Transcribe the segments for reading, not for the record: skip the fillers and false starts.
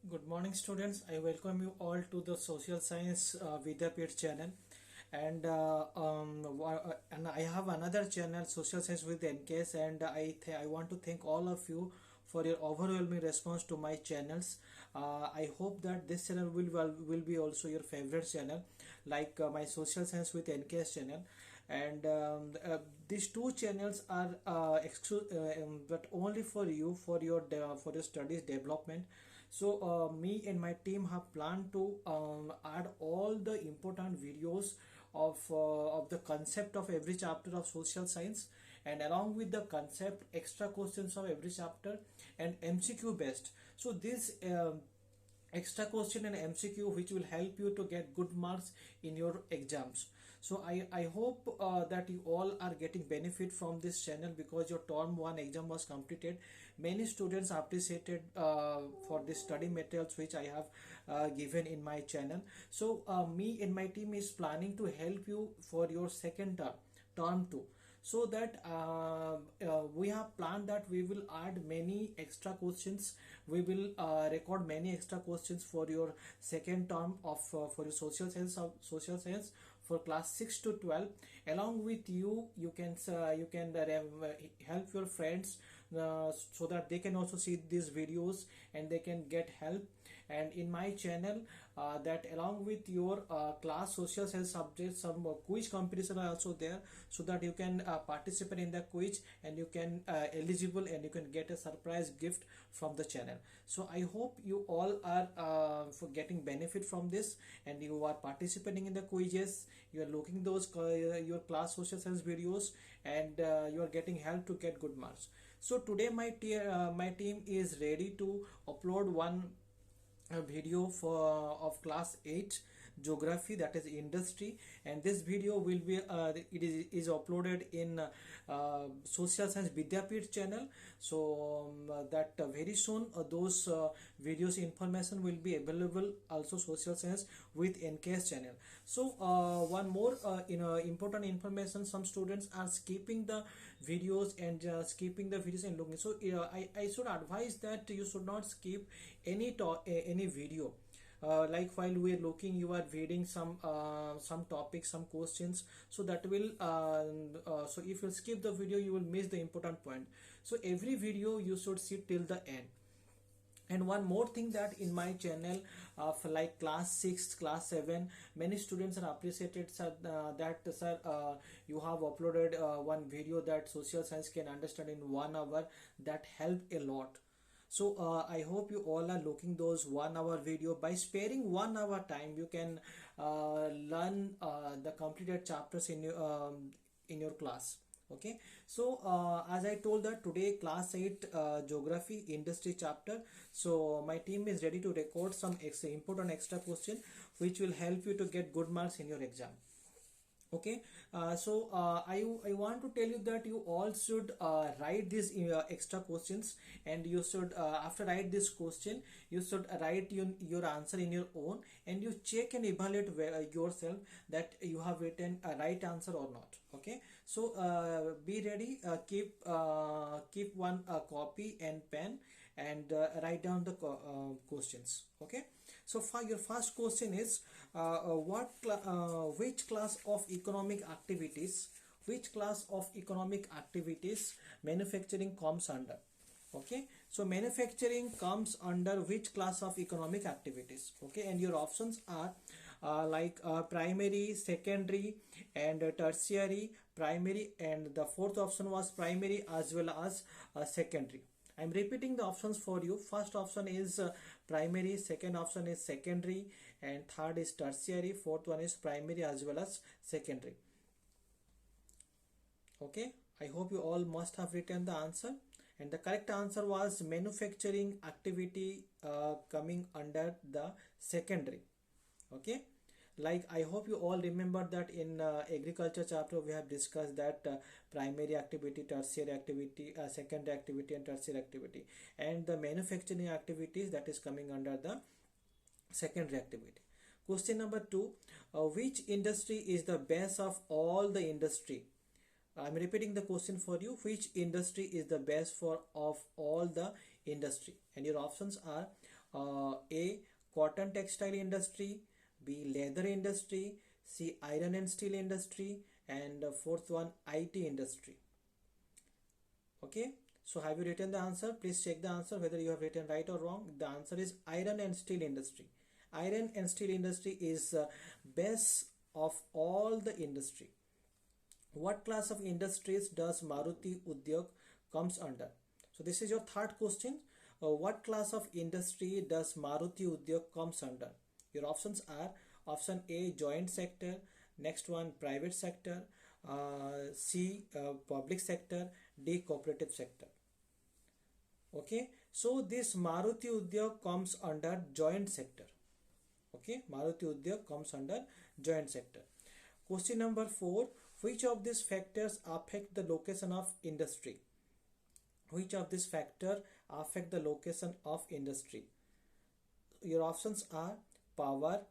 Good morning, students. I welcome you all to the Social Science Vidyapit channel, and I have another channel, Social Science with NKS, and I want to thank all of you for your overwhelming response to my channels. I hope that this channel will be also your favorite channel, like my Social Science with NKS channel, and these two channels are but only for you for your studies development. So me and my team have planned to add all the important videos of the concept of every chapter of social science, and along with the concept extra questions of every chapter and MCQ based. So this extra question and MCQ which will help you to get good marks in your exams. So I hope that you all are getting benefit from this channel, because your term 1 exam was completed. Many students appreciated for the study materials which I have given in my channel. So me and my team is planning to help you for your second term 2. So that we have planned that we will add many extra questions. We will record many extra questions for your second term of for your social science for class 6 to 12. Along with you can help your friends so that they can also see these videos and they can get help. And in my channel, that along with your class social science subjects, some quiz competition are also there, so that you can participate in the quiz and you can eligible and you can get a surprise gift from the channel. So I hope you all are for getting benefit from this, and you are participating in the quizzes, you are looking those your class social science videos, and you are getting help to get good marks. So today my team is ready to upload one a video for of class 8 geography, that is industry, and this video will be is uploaded in social science Vidyapit channel. So that very soon those videos information will be available also social science with NKS channel. So one more important information: some students are skipping the videos and looking. So I should advise that you should not skip any video. Like while we are looking, you are reading some topics, some questions, so that will so if you skip the video, you will miss the important point. So every video you should see till the end. And one more thing, that in my channel for like class 6, class 7, many students are appreciated, sir, that sir, you have uploaded one video that social science can understand in 1 hour. That helped a lot. So I hope you all are looking those 1 hour video. By sparing 1 hour time, you can learn the completed chapters in your class. Okay. So as I told that today class 8 geography industry chapter. So my team is ready to record some important extra question which will help you to get good marks in your exam. Okay. So I want to tell you that you all should write these extra questions, and you should after write this question, you should write your answer in your own, and you check and evaluate yourself that you have written a right answer or not. Okay. So be ready, keep one copy and pen, and write down the questions. Okay. So for your first question is which class of economic activities, manufacturing comes under? Okay. So manufacturing comes under which class of economic activities? Okay. And your options are primary, secondary, and tertiary. Primary, and the fourth option was primary as well as secondary. I'm repeating the options for you. First option is primary, second option is secondary, and third is tertiary, fourth one is primary as well as secondary. Okay, I hope you all must have written the answer, and the correct answer was manufacturing activity coming under the secondary. Okay. Like I hope you all remember that in agriculture chapter we have discussed that primary activity, tertiary activity, secondary activity, and tertiary activity, and the manufacturing activities that is coming under the secondary activity. Question number 2, which industry is the best of all the industry? I'm repeating the question for you. Which industry is the best of all the industry? And your options are A. Cotton textile industry, B. Leather industry, C. Iron and steel industry, and fourth one, IT industry. Okay, so have you written the answer? Please check the answer whether you have written right or wrong. The answer is iron and steel industry. Iron and steel industry is base of all the industry. What class of industries does Maruti Udyog comes under? So this is your third question. What class of industry does Maruti Udyog comes under? Your options are option A, joint sector, next one, private sector, C, public sector, D, cooperative sector. Okay, so this Maruti Udyog comes under joint sector. Okay, Maruti Udyog comes under joint sector. Question number 4. Which of these factors affect the location of industry? Which of these factors affect the location of industry? Your options are power,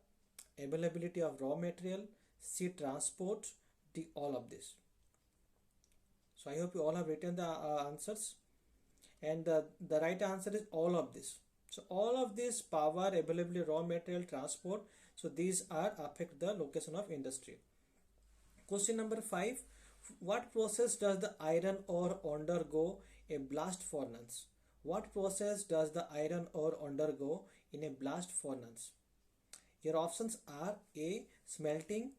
availability of raw material, C, transport, D, all of this. So I hope you all have written the answers, and the right answer is all of this. So all of this, power, availability, raw material, transport, so these are affect the location of industry. Question number 5. What process does the iron ore undergo a blast furnace? What process does the iron ore undergo in a blast furnace? Your options are A, smelting,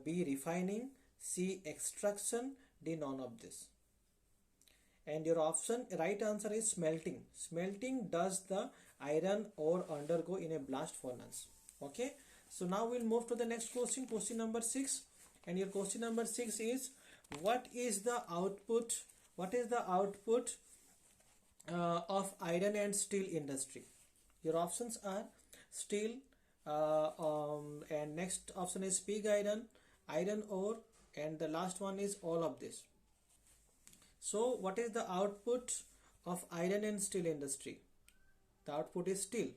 B, refining, C, extraction, D, none of this. And your option right answer is smelting. Smelting does the iron ore undergo in a blast furnace. Okay, so now we'll move to the next question, question number 6. And your question number 6 is, what is the output of iron and steel industry? Your options are steel, and next option is pig iron, iron ore, and the last one is all of this. So what is the output of iron and steel industry? The output is steel.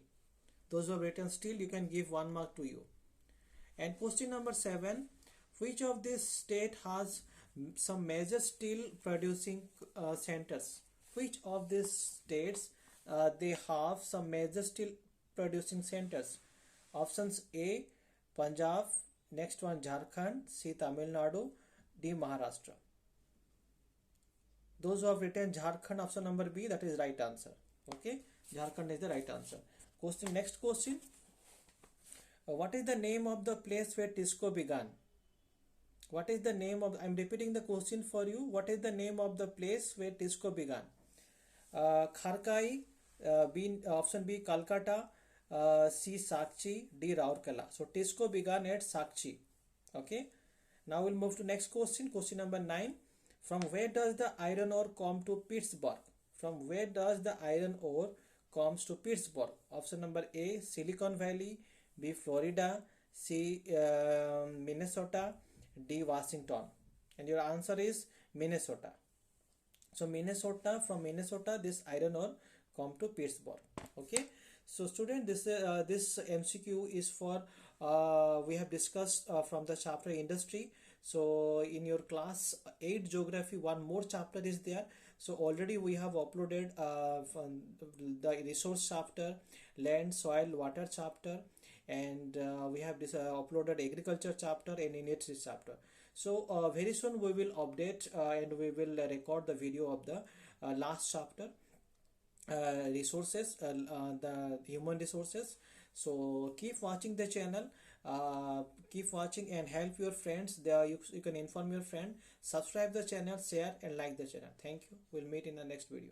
Those who have written steel, you can give 1 mark to you. And question number 7. Which of these state has some major steel producing centers? Which of these states they have some major steel producing centers? Options A, Punjab, next one Jharkhand, C, Tamil Nadu, D, Maharashtra. Those who have written Jharkhand, option number B, that is right answer. Okay, Jharkhand is the right answer. Next question. What is the name of the place where TISCO began? What is the name of, I'm repeating the question for you. What is the name of the place where TISCO began? Kharkai, option B, Calcutta, C, Sakchi, D, Raurkela. So TISCO began at Sakchi. Okay. Now we'll move to next question. Question number 9. From where does the iron ore come to Pittsburgh? From where does the iron ore comes to Pittsburgh? Option number A, Silicon Valley, B, Florida, C, Minnesota, D, Washington. And your answer is Minnesota. So Minnesota, from Minnesota, this iron ore come to Pittsburgh. Okay. So student, this MCQ is for we have discussed from the chapter industry. So in your class 8 geography, one more chapter is there. So already we have uploaded from the resource chapter, land, soil, water chapter, and we have this uploaded agriculture chapter and industry chapter. So very soon we will update and we will record the video of the last chapter, resources, the human resources. So keep watching the channel, keep watching and help your friends. There you can inform your friend, subscribe the channel, share and like the channel. Thank you. We'll meet in the next video.